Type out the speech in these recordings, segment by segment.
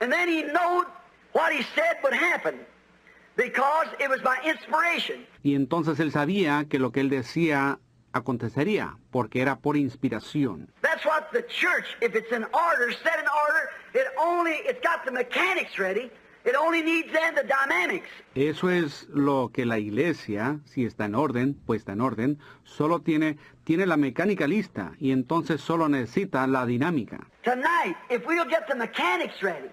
And then he knew what he said would happen, because it was by inspiration. Y entonces él sabía que lo que él decía acontecería, porque era por inspiración. That's what the church, if it's in order, set in order, it's got the mechanics ready. It only needs then the dynamics. Eso es lo que la iglesia, si está en orden, puesta en orden, solo tiene la mecánica lista y entonces solo necesita la dinámica. Tonight, if we'll get the mechanics ready,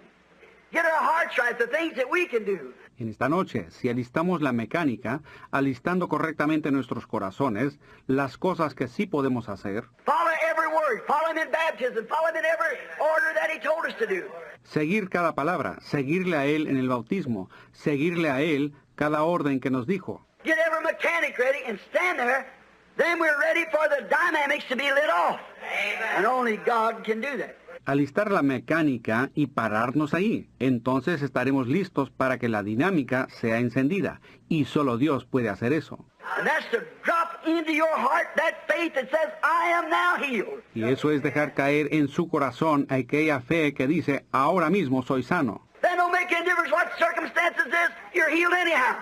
get our hearts right, the things that we can do. En esta noche, si alistamos la mecánica, alistando correctamente nuestros corazones, las cosas que sí podemos hacer, Follow every word, follow him in baptism, follow him in every order that he told us to do. seguir cada palabra, seguirle a él en el bautismo, seguirle a él cada orden que nos dijo. Get every mechanic ready and stand there, then we're ready for the dynamics to be lit off. Amen. And only God can do that. Alistar la mecánica y pararnos ahí. Entonces estaremos listos para que la dinámica sea encendida. Y solo Dios puede hacer eso. And that's to drop into your heart that faith that says, I am now healed. Y eso es dejar caer en su corazón aquella fe que dice, ahora mismo soy sano. Then don't make any difference what circumstances is, you're healed anyhow.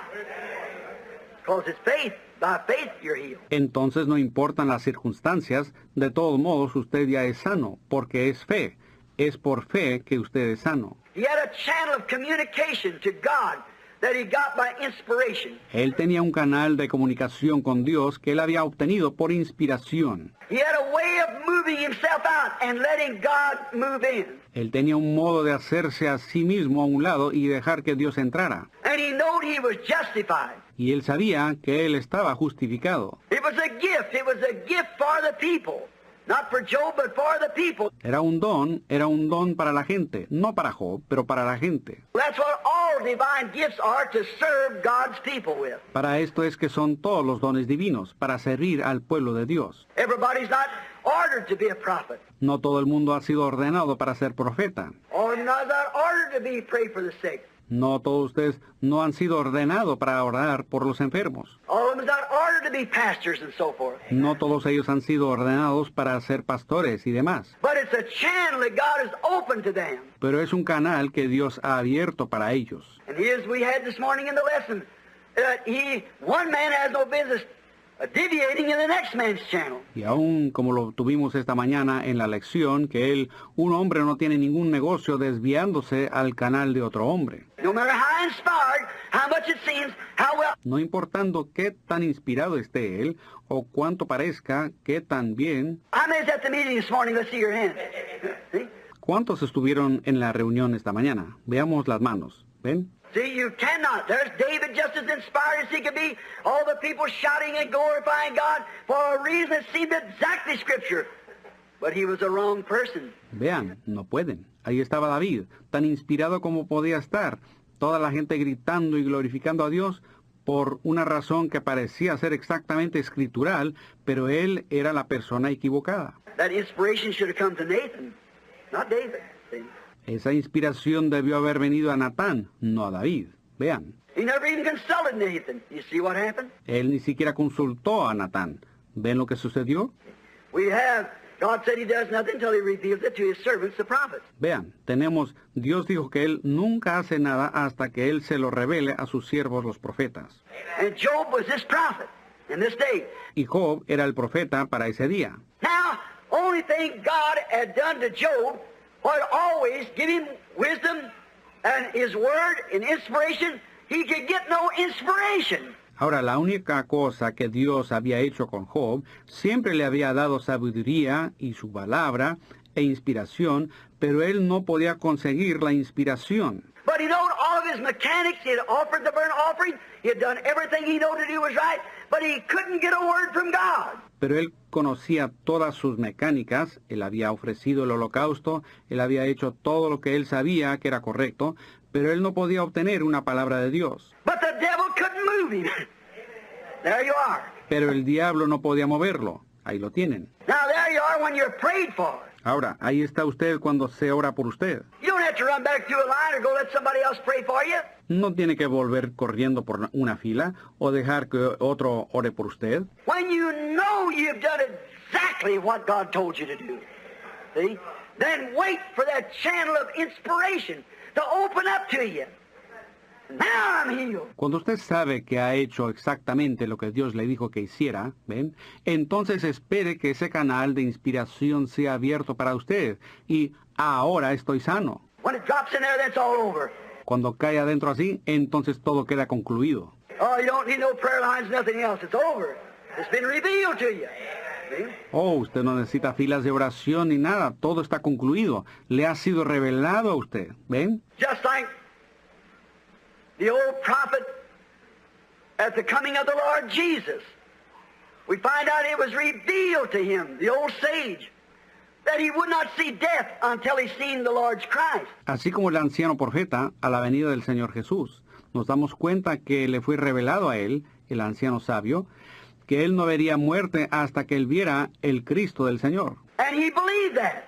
Because it's faith. By faith you're healed. Entonces no importan las circunstancias, de todos modos usted ya es sano, porque es fe. Es por fe que usted es sano. He had a channel of communication to God that he got by inspiration. Él tenía un canal de comunicación con Dios que él había obtenido por inspiración. He had a way of moving himself out and letting God move in. Él tenía un modo de hacerse a sí mismo a un lado y dejar que Dios entrara. And he knew he was justified. Y él sabía que él estaba justificado. It was a gift. It was a gift for the people. Not for Job, but for the people. Era un don para la gente, no para Job, pero para la gente. That's what all divine gifts are, to serve God's people with. Para esto es que son todos los dones divinos, para servir al pueblo de Dios. Everybody's not ordered to be a prophet. No todo el mundo ha sido ordenado para ser profeta. Or not ordered to be pray for the sick. No todos ustedes no han sido ordenados para orar por los enfermos. All of them is not ordered to be pastors and so forth. No todos ellos han sido ordenados para ser pastores y demás. But it's a channel that God has opened to them. Pero es un canal que Dios ha abierto para ellos. And as we had this morning in the lesson, one man has no business deviating in the next man's channel. Y aún como lo tuvimos esta mañana en la lección, que un hombre no tiene ningún negocio desviándose al canal de otro hombre. No matter how inspired, how much it seems, how well. No importando qué tan inspirado esté él, o cuánto parezca, qué tan bien. How many's at the meeting this morning? Let's see your hands. See? ¿Cuántos estuvieron en la reunión esta mañana? Veamos las manos. ¿Ven? See, you cannot. There's David just as inspired as he could be. All the people shouting and glorifying God for a reason that seemed exactly Scripture. But he was a wrong person. Vean, no pueden. Ahí estaba David, tan inspirado como podía estar. Toda la gente gritando y glorificando a Dios por una razón que parecía ser exactamente escritural, pero él era la persona equivocada. That inspiration should have come to Nathan, not David. See? Esa inspiración debió haber venido a Natán, no a David. Vean. He never even consulted Nathan. You see what happened? Él ni siquiera consultó a Natán. ¿Ven lo que sucedió? God said he does nothing until he reveals it to his servants, the prophets. Vean, Dios dijo que él nunca hace nada hasta que él se lo revele a sus siervos los profetas. And Job was this prophet in this day. Y Job era el profeta para ese día. Now, only thing God had done to Job was always give him wisdom and his word and inspiration. He could get no inspiration. Ahora, la única cosa que Dios había hecho con Job, siempre le había dado sabiduría y su palabra e inspiración, pero él no podía conseguir la inspiración. But he knowed all of his mechanics. He had offered the burnt offering. He had done everything he knew to do was right, but he couldn't get a word from God. Pero él conocía todas sus mecánicas, él había ofrecido el holocausto, él había hecho todo lo que él sabía que era correcto, pero él no podía obtener una palabra de Dios. But the devil couldn't move him. There you are. Pero el diablo no podía moverlo. Ahí lo tienen. Now there you are when you're prayed for. Ahora, ahí está usted cuando se ora por usted. You don't have to run back through a line or go let somebody else pray for you. No tiene que volver corriendo por una fila o dejar que otro ore por usted. When you know you've done exactly what God told you to do, see, then wait for that channel of inspiration to open up to you. Now I'm healed. Cuando usted sabe que ha hecho exactamente lo que Dios le dijo que hiciera, ¿ven? Entonces espere que ese canal de inspiración sea abierto para usted. Y ahora estoy sano. When it drops in there, that's all over. Cuando cae adentro así, entonces todo queda concluido. Oh, you don't need no prayer lines, nothing else. It's over. It's been revealed to you. See? Oh, usted no necesita filas de oración ni nada. Todo está concluido. Le ha sido revelado a usted. ¿Ven? Just like the old prophet at the coming of the Lord Jesus. We find out it was revealed to him, the old sage, that he would not see death until he seen the Lord's Christ. Así como el anciano profeta a la venida del Señor Jesús. Nos damos cuenta que le fue revelado a él, el anciano sabio, que él no vería muerte hasta que él viera el Cristo del Señor. And he believed that.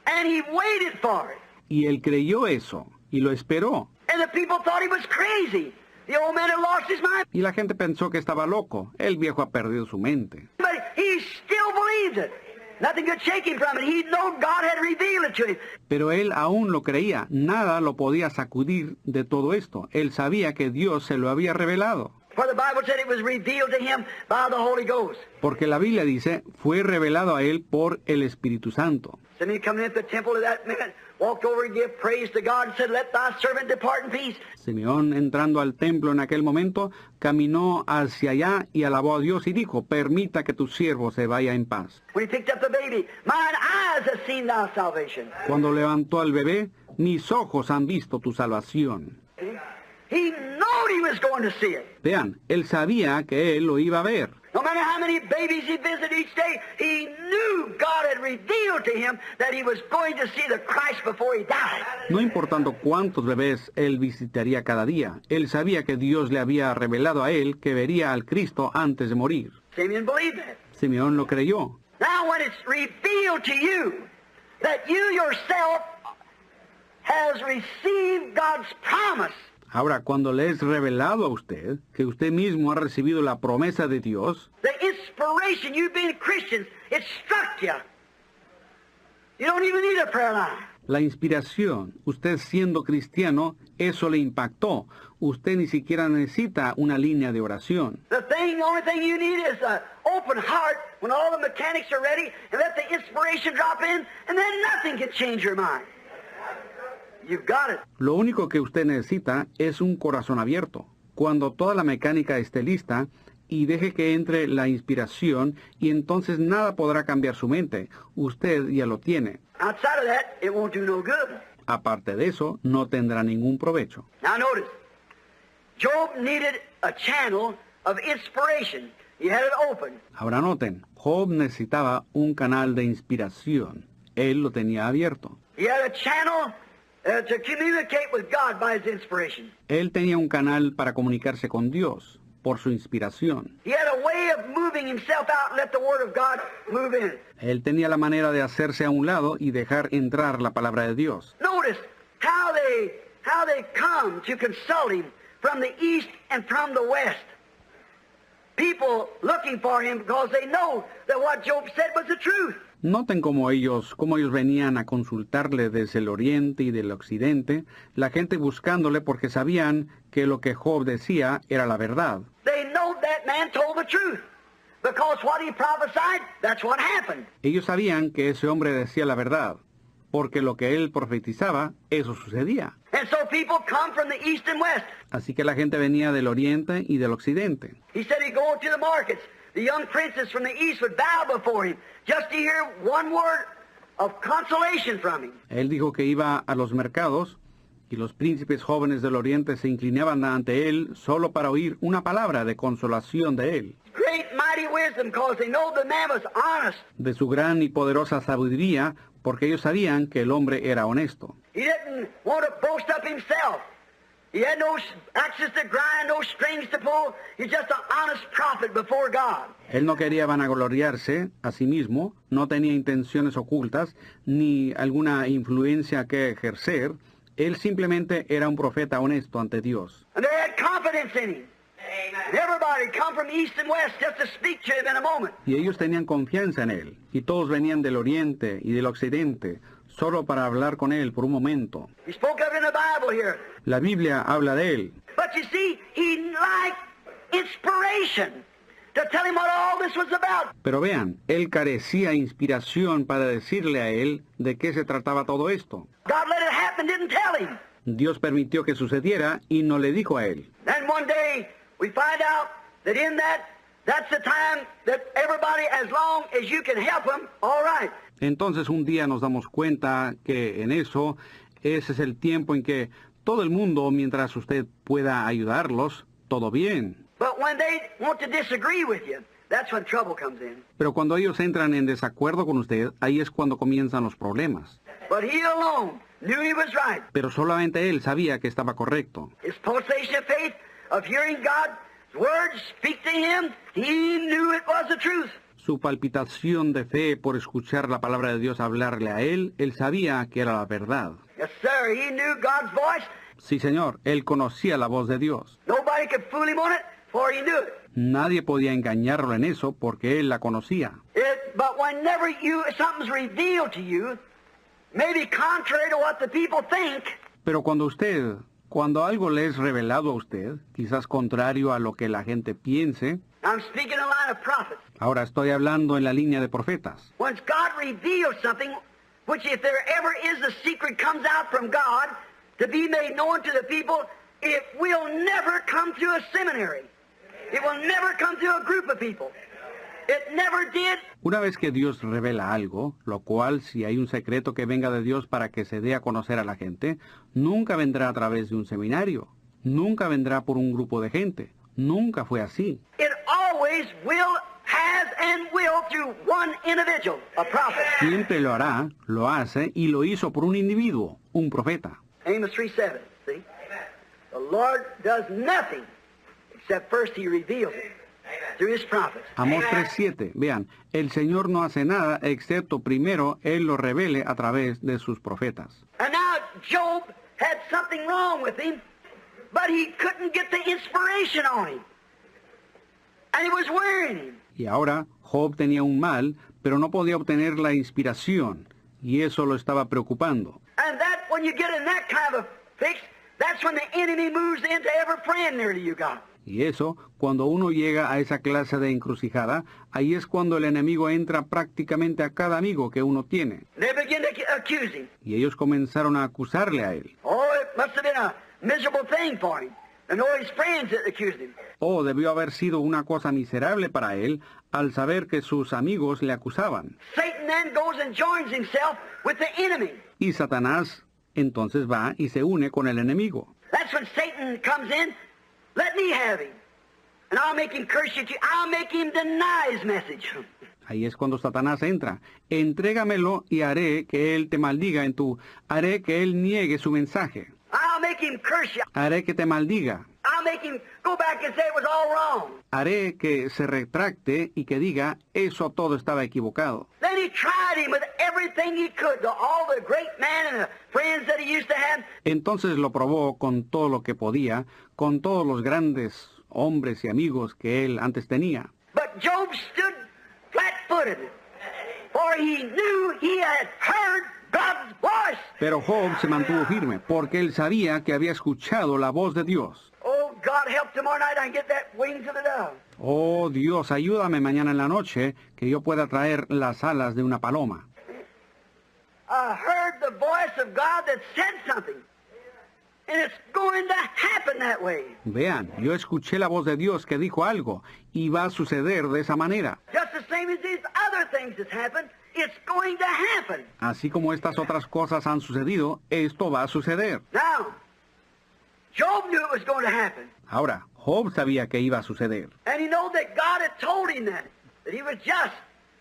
And he waited for it. Y él creyó eso, y lo esperó. And the people thought he was crazy. The old man had lost his mind. Y la gente pensó que estaba loco. El viejo ha perdido su mente. But he still believed it. Nothing could shake him from it. He knew God had revealed it to him. Pero él aún lo creía. Nada lo podía sacudir de todo esto. Él sabía que Dios se lo había revelado. For the Bible said it was revealed to him by the Holy Ghost. Porque la Biblia dice, fue revelado a él por el Espíritu Santo. Simeon coming into the temple at that minute, walked over and gave praise to God and said, let thy servant depart in peace. Simeón, entrando al templo en aquel momento, caminó hacia allá y alabó a Dios y dijo, permita que tu siervo se vaya en paz. When he picked up the baby, mine eyes have seen thy salvation. Cuando levantó al bebé, mis ojos han visto tu salvación. He knew he was going to see it. Vean, él sabía que él lo iba a ver. No matter how many babies he visited each day, he knew God had revealed to him that he was going to see the Christ before he died. No importando cuántos bebés él visitaría cada día, él sabía que Dios le había revelado a él que vería al Cristo antes de morir. Simeon believed that. Simeón lo creyó. Now when it's revealed to you that you yourself has received God's promise, Ahora, cuando le es revelado a usted que usted mismo ha recibido la promesa de Dios, the inspiration, you being Christians, it struck you. You don't even need a prayer line. la inspiración, usted siendo cristiano, eso le impactó. Usted ni siquiera necesita una línea de oración. The only thing you need is an open heart when all the mechanics are ready and let the inspiration drop in and then nothing can change your mind. You've got it. Lo único que usted necesita es un corazón abierto. Cuando toda la mecánica esté lista, y deje que entre la inspiración, y entonces nada podrá cambiar su mente. Usted ya lo tiene. Outside of that, it won't do no good. Aparte de eso, no tendrá ningún provecho. Now notice, Job needed a channel of inspiration. He had it open. Ahora noten, Job necesitaba un canal de inspiración. Él lo tenía abierto. He had a channel to communicate with God by his inspiration. Él tenía un canal para comunicarse con Dios por su inspiración. He had a way of moving himself out and let the Word of God move in. Él tenía la manera de hacerse a un lado y dejar entrar la palabra de Dios. Notice how they come to consult him from the east and from the west. People looking for him because they know that what Job said was the truth. Noten cómo ellos venían a consultarle desde el oriente y del occidente, la gente buscándole porque sabían que lo que Job decía era la verdad. They know that man told the truth. Because what he prophesied, that's what happened. Ellos sabían que ese hombre decía la verdad, porque lo que él profetizaba, eso sucedía. And so people come from the east and west. Así que la gente venía del oriente y del occidente. He said he'd go to the markets. The young princess from the east would bow before him just to hear one word of consolation from him. Él dijo que iba a los mercados y los príncipes jóvenes del oriente se inclinaban ante él solo para oír una palabra de consolación de él. Great mighty wisdom because they know the man was honest. De su gran y poderosa sabiduría, porque ellos sabían que el hombre era honesto. He didn't want to boast up himself. He had no axes to grind, no strings to pull. He's just an honest prophet before God. Él no quería vanagloriarse a sí mismo, no tenía intenciones ocultas, ni alguna influencia que ejercer. Él simplemente era un profeta honesto ante Dios. And they had confidence in him. And everybody come from east and west just to speak to him in a moment. Y ellos tenían confianza en él, y todos venían del oriente y del occidente, solo para hablar con él por un momento. He spoke of it in the Bible here. La Biblia habla de él. But you see, he liked inspiration to tell him what all this was about. Pero vean, él carecía inspiración para decirle a él de qué se trataba todo esto. God let it happen, didn't tell him. Dios permitió que sucediera y no le dijo a él. Then one day we find out that in that's the time that everybody, as long as you can help them, all right. Entonces un día nos damos cuenta que en eso, ese es el tiempo en que todo el mundo, mientras usted pueda ayudarlos, todo bien. But when they want to disagree with you, that's when trouble comes in. Pero cuando ellos entran en desacuerdo con usted, ahí es cuando comienzan los problemas. But he alone knew he was right. Pero solamente él sabía que estaba correcto. His pulsation of faith, of hearing God's words speak to him, he knew it was the truth. Su palpitación de fe por escuchar la palabra de Dios hablarle a él sabía que era la verdad. Yes, sir, he knew God's voice. Sí, señor, él conocía la voz de Dios. Nobody could fool him on it, for he knew it. Nadie podía engañarlo en eso porque él la conocía. But whenever something's revealed to you, maybe contrary to what the people think, Pero cuando algo le es revelado a usted, quizás contrario a lo que la gente piense, I'm speaking in the line of prophets. ahora estoy hablando en la línea de profetas. Once God reveals something, which if there ever is a secret comes out from God to be made known to the people, it will never come through a seminary. It will never come through a group of people. It never did. Una vez que Dios revela algo, lo cual si hay un secreto que venga de Dios para que se dé a conocer a la gente, nunca vendrá a través de un seminario, nunca vendrá por un grupo de gente, nunca fue así. It always will, has, and will through one individual, a prophet. Siempre lo hará, lo hace y lo hizo por un individuo, un profeta. Amos 3:7, see? The Lord does nothing except first he reveals it through his prophets. Amós 3:7, vean, el Señor no hace nada excepto primero Él lo revele a través de sus profetas. And now Job had something wrong with him, but he couldn't get the inspiration on him. And it was wearing him. Y ahora Job tenía un mal, pero no podía obtener la inspiración, y eso lo estaba preocupando. And that, when you get in that kind of fix, that's when the enemy moves into every friend nearly you got. Y eso, cuando uno llega a esa clase de encrucijada, ahí es cuando el enemigo entra prácticamente a cada amigo que uno tiene. They begin to accuse him. Y ellos comenzaron a acusarle a él. Oh, it must have been a miserable thing for him. And all his friends that accused him. Oh, debió haber sido una cosa miserable para él al saber que sus amigos le acusaban. Satan then goes and joins himself with the enemy. Y Satanás entonces va y se une con el enemigo. That's when Satan comes in. Let me have him. And I'll make him curse you. I'll make him deny his message. Ahí es cuando Satanás entra. Entrégamelo y haré que él te maldiga haré que él niegue su mensaje. I'll make him curse you. Haré que te maldiga. I'll make him go back and say it was all wrong. Haré que se retracte y que diga, eso todo estaba equivocado. Then he tried him with everything he could, all the great man and the friends that he used to have. Entonces lo probó con todo lo que podía, con todos los grandes hombres y amigos que él antes tenía. But Job stood flat-footed, for he knew he had heard God's voice. Pero Job se mantuvo firme, porque él sabía que había escuchado la voz de Dios. Oh, God, help tomorrow night I can get that wings of the dove. Oh, Dios, ayúdame mañana en la noche que yo pueda traer las alas de una paloma. I heard the voice of God that said something. And it's going to happen that way. Vean, yo escuché la voz de Dios que dijo algo, y va a suceder de esa manera. Just the same as these other things that's happened, it's going to happen. Así como estas otras cosas han sucedido, esto va a suceder. Now, Job knew it was going to happen. Ahora, Job sabía que iba a suceder. And he knew that God had told him that he was just,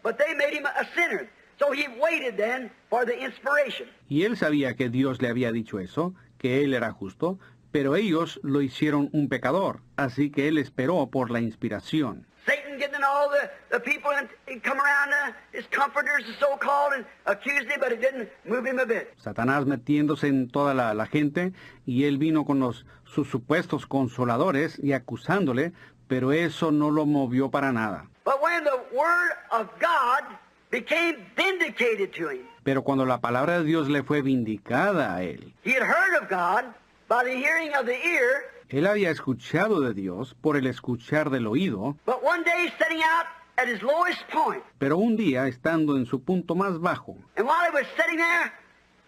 but they made him a sinner. So he waited then for the inspiration. Y él sabía que Dios le había dicho eso, que él era justo, pero ellos lo hicieron un pecador, así que él esperó por la inspiración. Satan getting all the people and come around, his comforters, so-called, and accused him, but it didn't move him a bit. Satanás metiéndose en toda la gente, y él vino con sus supuestos consoladores y acusándole, pero eso no lo movió para nada. But when the word of God became vindicated to him, Pero cuando la palabra de Dios le fue vindicada a él, He had heard of God by the hearing of the ear, él había escuchado de Dios por el escuchar del oído, but one day setting out at his lowest point, pero un día, estando en su punto más bajo, and while he was sitting there,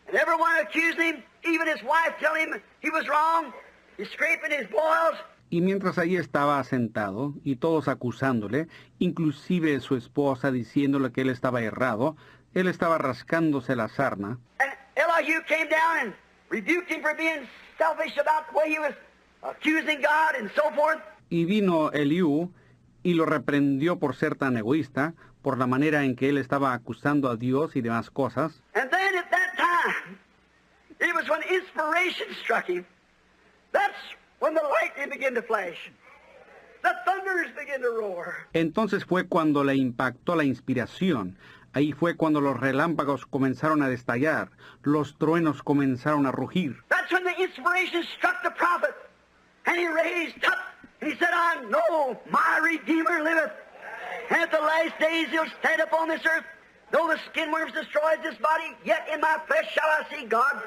and everyone accusing him, even his wife telling him he was wrong, he's scraping his boils, y mientras allí estaba sentado, y todos acusándole, inclusive su esposa diciéndole que él estaba errado, él estaba rascándose la sarna, and Elihu came down and rebuked him for being selfish about the way he was accusing God and so forth. y vino Eliú y lo reprendió por ser tan egoísta, por la manera en que él estaba acusando a Dios y demás cosas. And then at that time, it was when inspiration struck him. That's when the lightning began to flash. The thunders began to roar. Entonces fue cuando le impactó la inspiración. Ahí fue cuando los relámpagos comenzaron a destallar, los truenos comenzaron a rugir. That's when the inspiration struck the prophet. And he raised up and he said, I know my Redeemer liveth. And at the last days he'll stand upon this earth. Though the skin worms destroys this body, yet in my flesh shall I see God,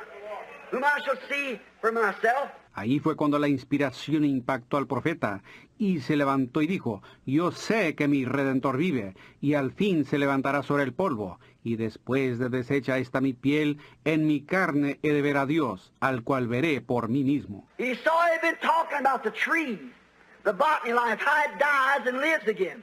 whom I shall see for myself. Ahí fue cuando la inspiración impactó al profeta, y se levantó y dijo, yo sé que mi Redentor vive, y al fin se levantará sobre el polvo, y después de deshecha esta mi piel, en mi carne he de ver a Dios, al cual veré por mí mismo. He saw he'd been talking about the trees, the botany life, how it dies and lives again.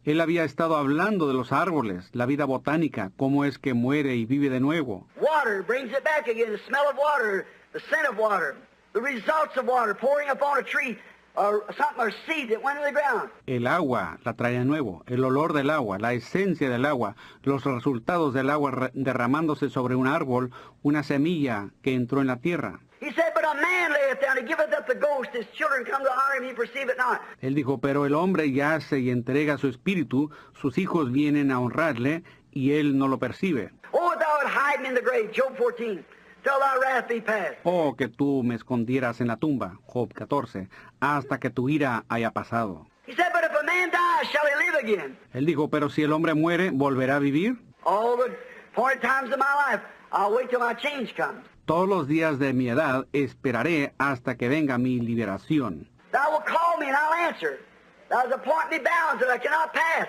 Él había estado hablando de los árboles, la vida botánica, cómo es que muere y vive de nuevo. Water brings it back again, the smell of water, the scent of water, the results of water pouring upon a tree, or something, or seed that went in the ground. El agua la trae de nuevo, el olor del agua, la esencia del agua, los resultados del agua derramándose sobre un árbol, una semilla que entró en la tierra. He said, but a man layeth down, he giveth up the ghost, his children come to honor him, he perceive it not. Él dijo, pero el hombre yace y entrega su espíritu, sus hijos vienen a honrarle, y él no lo percibe. Oh, thou art hiding in the grave, Job 14, till thy wrath be past. Oh, que tú me escondieras en la tumba, Job 14, hasta que tu ira haya pasado. He said, but if a man dies, shall he live again? Él dijo, pero si el hombre muere, ¿volverá a vivir? All the appointed times of my life, I'll wait till my change comes. Todos los días de mi edad esperaré hasta que venga mi liberación. Thou wilt call me and I'll answer. Thou hast appointed me bounds that I cannot pass.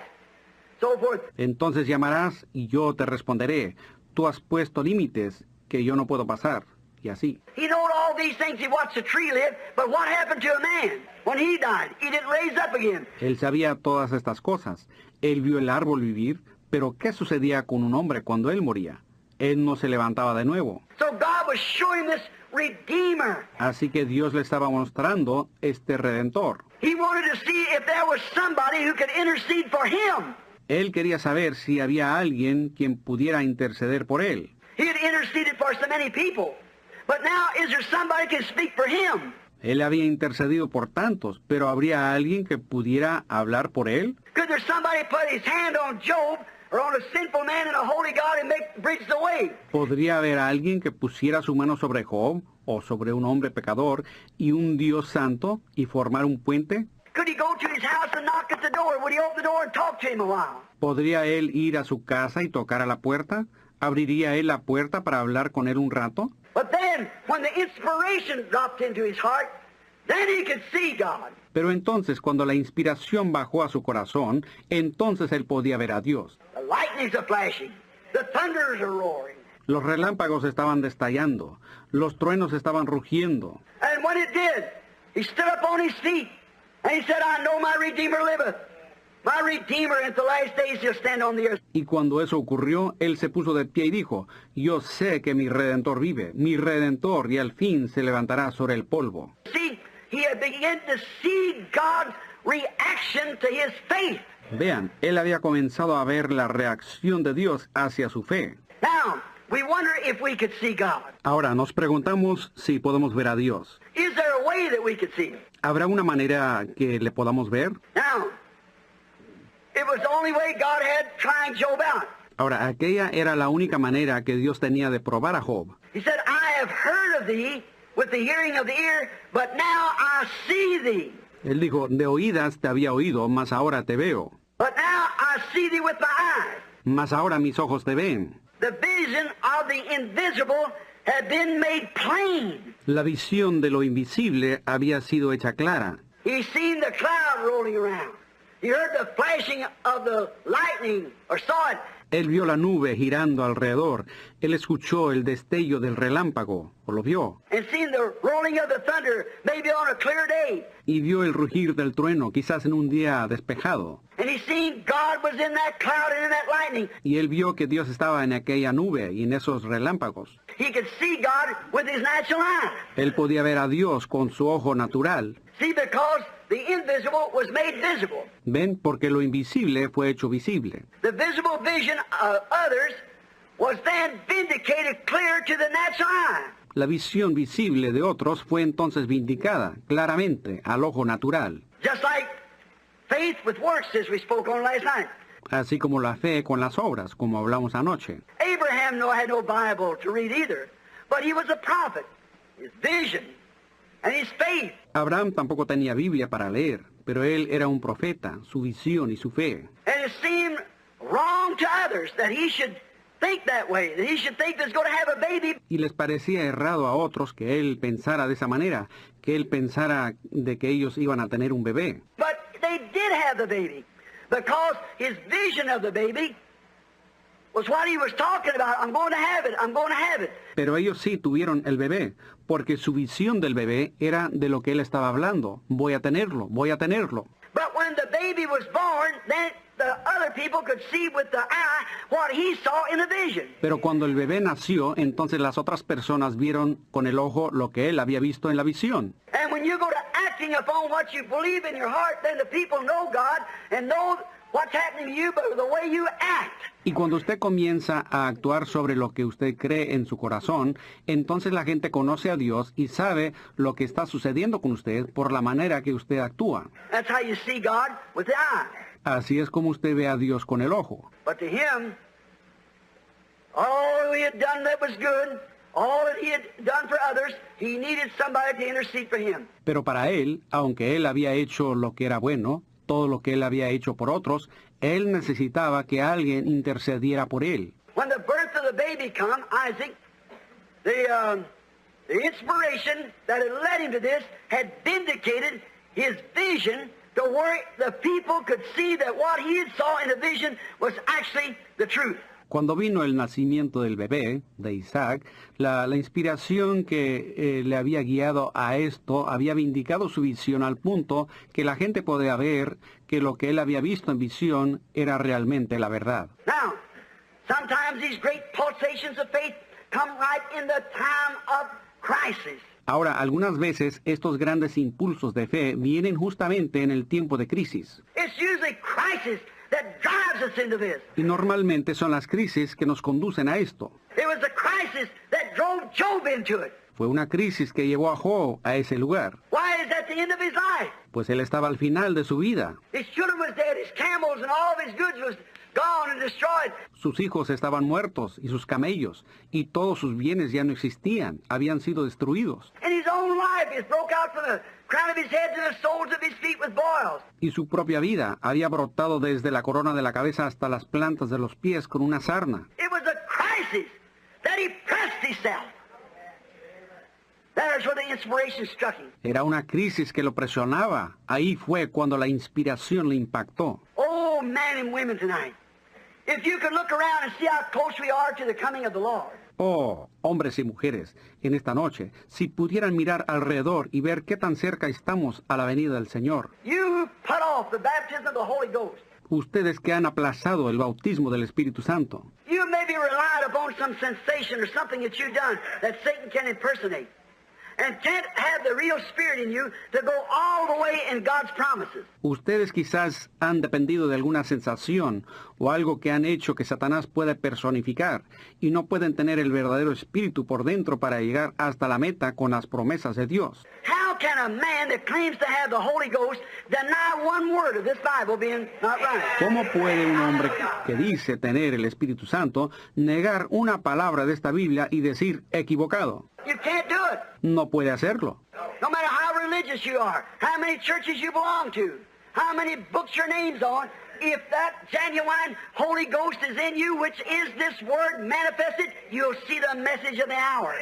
So forth. Entonces llamarás y yo te responderé. Tú has puesto límites que yo no puedo pasar. Y así. He knowed all these things. He watched the tree live, but what happened to a man when he died? He didn't raise up again. Él sabía todas estas cosas. Él vio el árbol vivir, pero ¿qué sucedía con un hombre cuando él moría? Él no se levantaba de nuevo. So God was showing this Redeemer. Así que Dios le estaba mostrando este Redentor. He wanted to see if there was somebody who could intercede for him. Él quería saber si había alguien quien pudiera interceder por él. He had interceded for so many people. But now is there somebody who can speak for him? Él había intercedido por tantos, pero ¿habría alguien que pudiera hablar por él? Could there somebody put his hand on Job or on a sinful man and a holy God and bridge the way? ¿Podría haber alguien que pusiera su mano sobre Job o sobre un hombre pecador y un Dios santo y formar un puente? Could he go to his house and knock at the door? Would he open the door and talk to him a while? ¿Podría él ir a su casa y tocar a la puerta? ¿Abriría él la puerta para hablar con él un rato? But then, when the inspiration dropped into his heart, then he could see God. Pero entonces, cuando la inspiración bajó a su corazón, entonces él podía ver a Dios. The lightnings are flashing. The thunders are roaring. Los relámpagos estaban destallando, los truenos estaban rugiendo. And when it did, he stood up on his feet, and he said, I know my Redeemer liveth. My Redeemer at the last days shall stand on the earth. Y cuando eso ocurrió, él se puso de pie y dijo, yo sé que mi Redentor vive, mi Redentor, y al fin se levantará sobre el polvo. See, he had begun to see God's reaction to his faith. Vean, él había comenzado a ver la reacción de Dios hacia su fe. Now, we wonder if we could see God. Ahora nos preguntamos si podemos ver a Dios. Is there a way that we could see him? ¿Habrá una manera que le podamos ver? Now, it was the only way God had trying Job out. Ahora, aquella era la única manera que Dios tenía de probar a Job. He said, I have heard of thee with the hearing of the ear, but now I see thee. Él dijo, de oídas te había oído, mas ahora te veo. But now I see thee with my eyes. Mas ahora mis ojos te ven. The vision of the invisible had been made plain. La visión de lo invisible había sido hecha clara. He seen the cloud rolling around. He heard the flashing of the lightning, or saw it. Él vio la nube girando alrededor. Él escuchó el destello del relámpago, o lo vio. And seen the rolling of the thunder, maybe on a clear day. Y vio el rugir del trueno, quizás en un día despejado. And he seen God was in that cloud and in that lightning. Y él vio que Dios estaba en aquella nube y en esos relámpagos. He could see God with his natural eye. Él podía ver a Dios con su ojo natural. See, because the invisible was made visible. Ven, porque lo invisible fue hecho visible. The visible vision of others was then vindicated clear to the natural eye. La visión visible de otros fue entonces vindicada claramente al ojo natural. Just like faith with works, as we spoke on last night. Así como la fe con las obras, como hablamos anoche. Abraham had no Bible to read either, but he was a prophet. His vision and his faith. Abraham tampoco tenía Biblia para leer, pero él era un profeta, su visión y su fe. And it seemed wrong to others that he should think that way, that he should think that he's going to have a baby. Y les parecía errado a otros que él pensara de esa manera, que él pensara de que ellos iban a tener un bebé. But they did have the baby, because his vision of the baby was what he was talking about. I'm going to have it, I'm going to have it. Pero ellos sí tuvieron el bebé, porque su visión del bebé era de lo que él estaba hablando. Voy a tenerlo, voy a tenerlo. But when the baby was born, then the other people could see with the eye what he saw in the vision. Pero cuando el bebé nació, entonces las otras personas vieron con el ojo lo que él había visto en la visión. And when you go to acting upon what you believe in your heart, then the people know God and know what's happening to you by the way you act. Y cuando usted comienza a actuar sobre lo que usted cree en su corazón, entonces la gente conoce a Dios y sabe lo que está sucediendo con usted por la manera que usted actúa. That's how you see God, with the eye. Así es como usted ve a Dios con el ojo. But to him, all he had done that was good, all that he had done for others, he needed somebody to intercede for him. Pero para él, aunque él había hecho lo que era bueno, todo lo que él había hecho por otros, él necesitaba que alguien intercediera por él. When the birth of the baby come, Isaac, the inspiration that had led him to this had vindicated his vision to where the people could see that what he had saw in the vision was actually the truth. Cuando vino el nacimiento del bebé, de Isaac, la inspiración que le había guiado a esto había vindicado su visión al punto que la gente podía ver que lo que él había visto en visión era realmente la verdad. Now, sometimes these great pulsations of faith come right in the time of crisis. Ahora, algunas veces estos grandes impulsos de fe vienen justamente en el tiempo de crisis. It's usually crisis that drives us into this. Y normalmente son las crisis que nos conducen a esto. It was the crisis that drove Job into it. Fue una crisis que llevó a Job a ese lugar, Why is that the end of his life? pues él estaba al final de su vida. His children was dead, his camels and all of his goods was gone and destroyed. Sus hijos estaban muertos y sus camellos, y todos sus bienes ya no existían, habían sido destruidos. And his own life is broke out from the crown of his head to the soles of his feet with boils. Y su propia vida había brotado desde la corona de la cabeza hasta las plantas de los pies con una sarna. It was a crisis that he pressed himself. There's where the inspiration struck him. Era una crisis que lo presionaba. Ahí fue cuando la inspiración le impactó. Oh, men and women tonight, if you could look around and see how close we are to the coming of the Lord. Oh, hombres y mujeres, en esta noche, si pudieran mirar alrededor y ver qué tan cerca estamos a la venida del Señor. You put off the baptism of the Holy Ghost. Ustedes que han aplazado el bautismo del Espíritu Santo. You maybe relied upon some sensation or something that you've done that Satan can impersonate. And can't have the real spirit in you to go all the way in God's promises. Ustedes quizás han dependido de alguna sensación o algo que han hecho que Satanás puede personificar y no pueden tener el verdadero espíritu por dentro para llegar hasta la meta con las promesas de Dios. How can a man that claims to have the Holy Ghost deny one word of this Bible being not right? ¿Cómo puede un hombre que dice tener el Espíritu Santo negar una palabra de esta Biblia y decir equivocado? You can't do it. No puede hacerlo. No matter how religious you are, how many churches you belong to, how many books your name's on, if that genuine Holy Ghost is in you, which is this Word manifested, you'll see the message of the hour.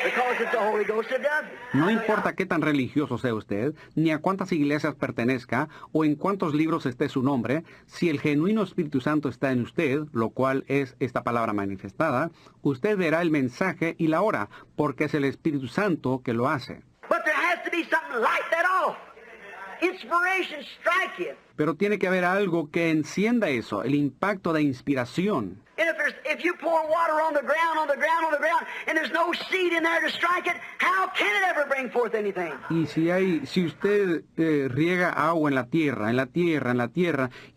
Because it's the Holy Ghost that does it. No importa qué tan religioso sea usted, ni a cuántas iglesias pertenezca, o en cuántos libros esté su nombre, si el genuino Espíritu Santo está en usted, lo cual es esta palabra manifestada, usted verá el mensaje y la hora, porque es el Espíritu Santo que lo hace. But there has to be something light that off. Inspiration strike you. Pero tiene que haber algo que encienda eso, el impacto de inspiración. And if you pour water on the ground, and there's no seed in there to strike it, how can it ever bring forth anything? Y si usted riega agua en la tierra,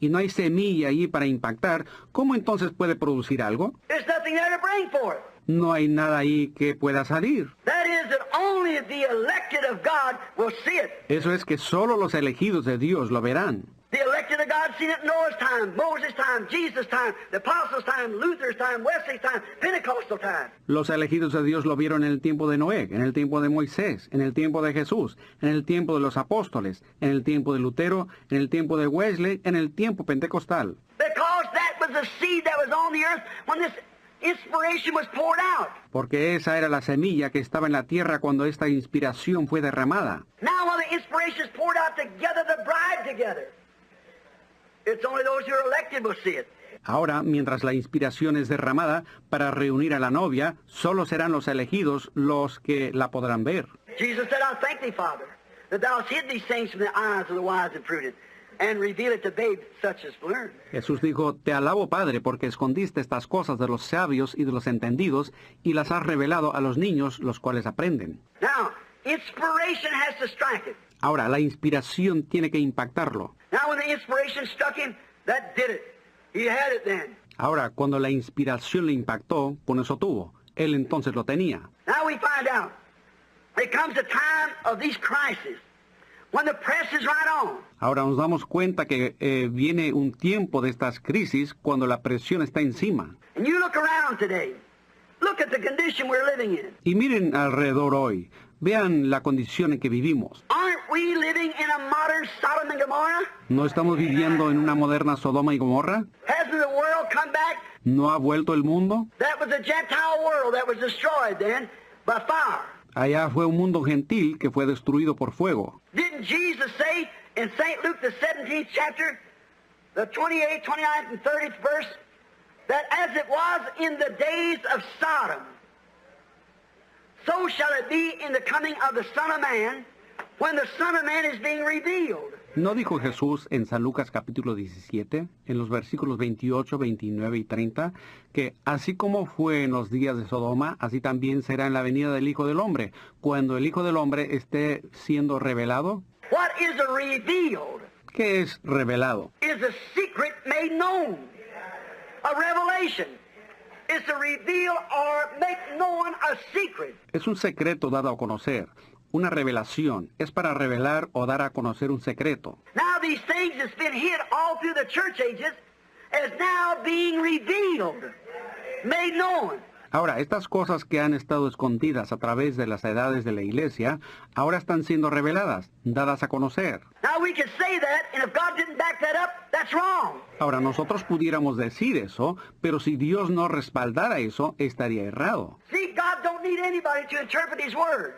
y no hay semilla allí para impactar, ¿cómo entonces puede producir algo? There's nothing there to bring forth. No hay nada ahí que pueda salir. That is that only the elected of God will see it. Eso es que solo los elegidos de Dios lo verán. The elected of God seen it in Noah's time, Moses' time, Jesus' time, the Apostles' time, Luther's time, Wesley's time, Pentecostal time. Los elegidos de Dios lo vieron en el tiempo de Noé, en el tiempo de Moisés, en el tiempo de Jesús, en el tiempo de los apóstoles, en el tiempo de Lutero, en el tiempo de Wesley, en el tiempo pentecostal. Because that was the seed that was on the earth when this inspiration was poured out. Porque esa era la semilla que estaba en la tierra cuando esta inspiración fue derramada. Now when the inspiration is poured out together, the bride together, it's only those who are elected will see it. Ahora, mientras la inspiración es derramada para reunir a la novia, solo serán los elegidos los que la podrán ver. Jesus said, I thank thee, Father, that thou hast hid these things from the eyes of the wise and prudent, and reveal it to babes such as learn. Jesús dijo, te alabo, Padre, porque escondiste estas cosas de los sabios y de los entendidos, y las has revelado a los niños, los cuales aprenden. Now, inspiration has to strike it. Ahora, la inspiración tiene que impactarlo. Now, when the inspiration struck him, that did it. He had it then. Ahora, cuando la inspiración le impactó, con eso tuvo. Él entonces lo tenía. Now we find out, there comes a time of these crises, when the press is right on. Ahora nos damos cuenta que viene un tiempo de estas crisis cuando la presión está encima. And you look around today. Look at the condition we're living in. Y miren alrededor hoy. Vean la condición en que vivimos. Aren't we living in a modern Sodom and Gomorrah? ¿No estamos viviendo en una moderna Sodoma y Gomorra? Hasn't the world come back? ¿No ha vuelto el mundo? That was a Gentile world that was destroyed then by fire. Allá fue un mundo gentil que fue destruido por fuego. Didn't Jesus say in St. Luke, the 17th chapter, the 28th, 29th, and 30th verse, that as it was in the days of Sodom, so shall it be in the coming of the Son of Man, when the Son of Man is being revealed. ¿No dijo Jesús en San Lucas capítulo 17, en los versículos 28, 29 y 30, que así como fue en los días de Sodoma, así también será en la venida del Hijo del Hombre, cuando el Hijo del Hombre esté siendo revelado? What is a revealed? ¿Qué es revelado? Is a secret made known. A revelation is to reveal or make known a secret. Es un secreto dado a conocer. Una revelación es para revelar o dar a conocer un secreto. Now these things that's been hid all through the church ages is now being revealed, made known. Ahora, estas cosas que han estado escondidas a través de las edades de la iglesia, ahora están siendo reveladas, dadas a conocer. Now we can say that, and if God didn't back that up, that's wrong. Ahora, nosotros pudiéramos decir eso, pero si Dios no respaldara eso, estaría errado. See, God don't need anybody to interpret His Word.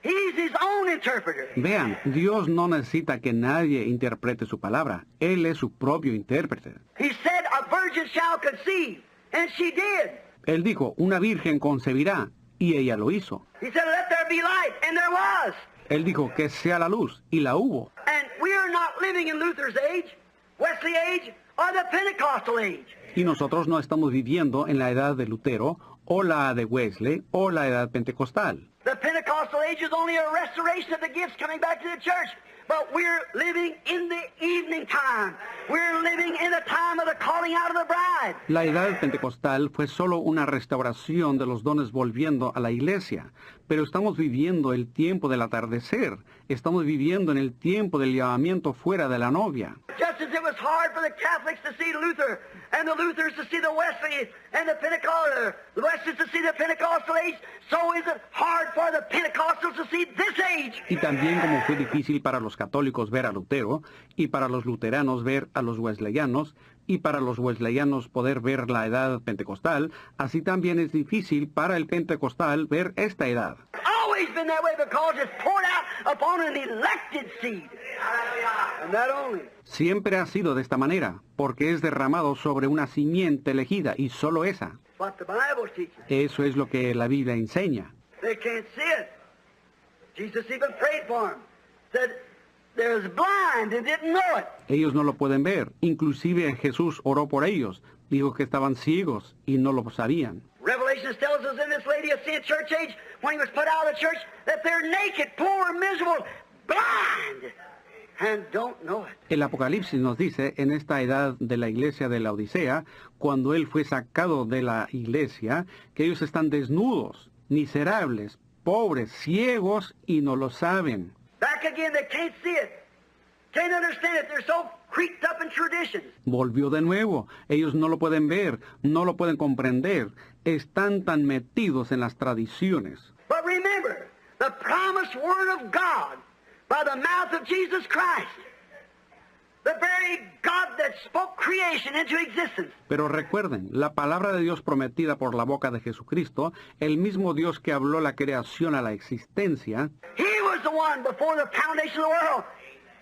He's His own interpreter. Vean, Dios no necesita que nadie interprete su palabra. Él es su propio intérprete. He said, a virgin shall conceive, and she did. Él dijo, una virgen concebirá, y ella lo hizo. He said, let there be light, and there was. Él dijo, que sea la luz, y la hubo. And we are not living in Luther's age, Wesley age, or the Pentecostal age. Y nosotros no estamos viviendo en la edad de Lutero, o la de Wesley, o la edad pentecostal. The Pentecostal age is only a restoration of the gifts coming back to the church. But we're living in the evening time. We're living in the time of the calling out of the bride. La edad pentecostal fue solo una restauración de los dones volviendo a la iglesia, pero estamos viviendo el tiempo del atardecer. Estamos viviendo en el tiempo del llamamiento fuera de la novia. Just as it was hard for the Catholics to see Luther, and the Luthers to see the Wesley, and the Wesleys to see the Pentecostal age, so is it hard for the Pentecostals to see this age. Y también como fue difícil para los católicos ver a Lutero, y para los luteranos ver a los wesleyanos, y para los wesleyanos poder ver la edad pentecostal, así también es difícil para el pentecostal ver esta edad. Always been that way because it's poured out upon an elected seed. And that only. Siempre ha sido de esta manera, porque es derramado sobre una simiente elegida, y solo esa. What the Bible teaches. Eso es lo que la Biblia enseña. They can't see it. Jesus even prayed for them. Said, they was blind and didn't know it. Ellos no lo pueden ver. Inclusive Jesús oró por ellos. Dijo que estaban ciegos y no lo sabían. Revelation tells us in this Laodicean church age, when he was put out of the church, that they're naked, poor, miserable, blind, and don't know it. El Apocalipsis nos dice, en esta edad de la iglesia de la Odisea, cuando él fue sacado de la iglesia, que ellos están desnudos, miserables, pobres, ciegos y no lo saben. Back again, they can't see it. Can't understand it. They're so creeped up in traditions. Volvió de nuevo. Ellos no lo pueden ver, no lo pueden comprender. Están tan metidos en las tradiciones. But remember, the promised word of God by the mouth of Jesus Christ, the very God that spoke creation into existence. Pero recuerden, la palabra de Dios prometida por la boca de Jesucristo, el mismo Dios que habló la creación a la existencia, He was the one before the foundation of the world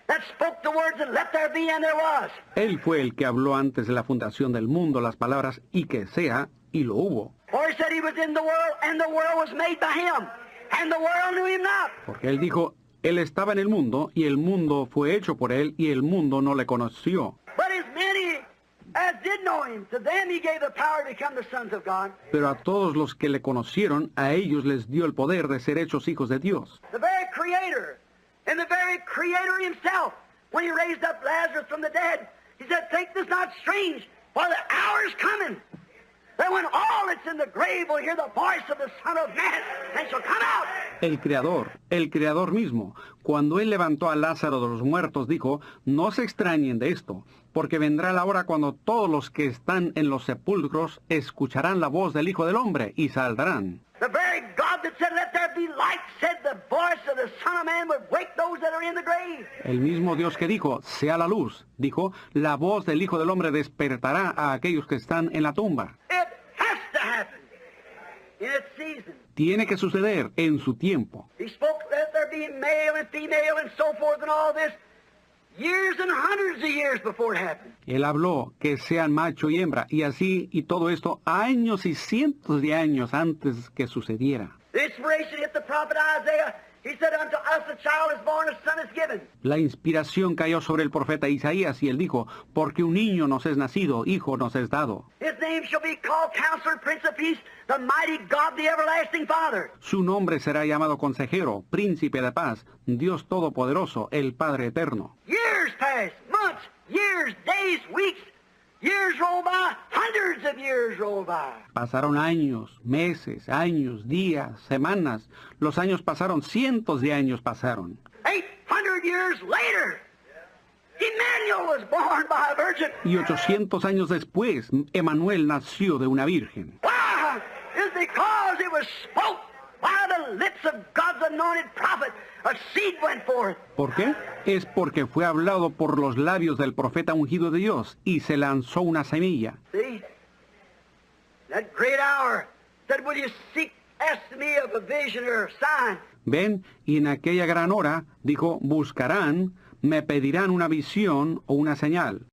that spoke the words and let there be and there was. Él fue el que habló antes de la fundación del mundo las palabras y que sea, y lo hubo. For he said he was in the world and the world was made by him and the world knew him not. Porque él dijo, él estaba en el mundo y el mundo fue hecho por él y el mundo no le conoció. But as many as did know him, to them he gave the power to become the sons of God. Pero a todos los que le conocieron, a ellos les dio el poder de ser hechos hijos de Dios. The very creator and the very creator himself, when he raised up Lazarus from the dead, he said, think this not strange, for the hour is coming, that when all that's in the grave will hear the voice of the Son of Man, and shall come out. El Creador mismo, cuando él levantó a Lázaro de los muertos, dijo, no se extrañen de esto, porque vendrá la hora cuando todos los que están en los sepulcros escucharán la voz del Hijo del Hombre y saldrán. The very God that said, let there be light, said the voice of the Son of Man would wake those that are in the grave. El mismo Dios que dijo, sea la luz, dijo, la voz del Hijo del Hombre despertará a aquellos que están en la tumba. It has to happen in its season. Tiene que suceder en su tiempo. He spoke, let there be male and female and so forth and all this, years and hundreds of years before it happened. Él habló que sean macho y hembra, y así y todo esto años y cientos de años antes que sucediera. The inspiration hit the prophet Isaiah. He said, unto us a child is born, a son is given. La inspiración cayó sobre el profeta Isaías y él dijo, porque un niño nos es nacido, hijo nos es dado. His name shall be called Counselor, Prince of Peace, the mighty God, the everlasting Father. Su nombre será llamado Consejero, Príncipe de Paz, Dios Todopoderoso, el Padre Eterno. Years passed, months, years, days, weeks, years rolled by, hundreds of years rolled by. Pasaron años, meses, años, días, semanas. Los años pasaron, cientos de años pasaron. 800 years later, Emmanuel was born by a virgin. Y 800 años después, Emanuel nació de una virgen. Why? It's because it was spoke by the lips of God's anointed prophet. A seed went forth. ¿Por qué? Es porque fue hablado por los labios del profeta ungido de Dios y se lanzó una semilla. See? That great hour said, will you ask me of a vision or a sign? Ven, y en aquella gran hora, dijo, buscarán, me pedirán una visión o una señal.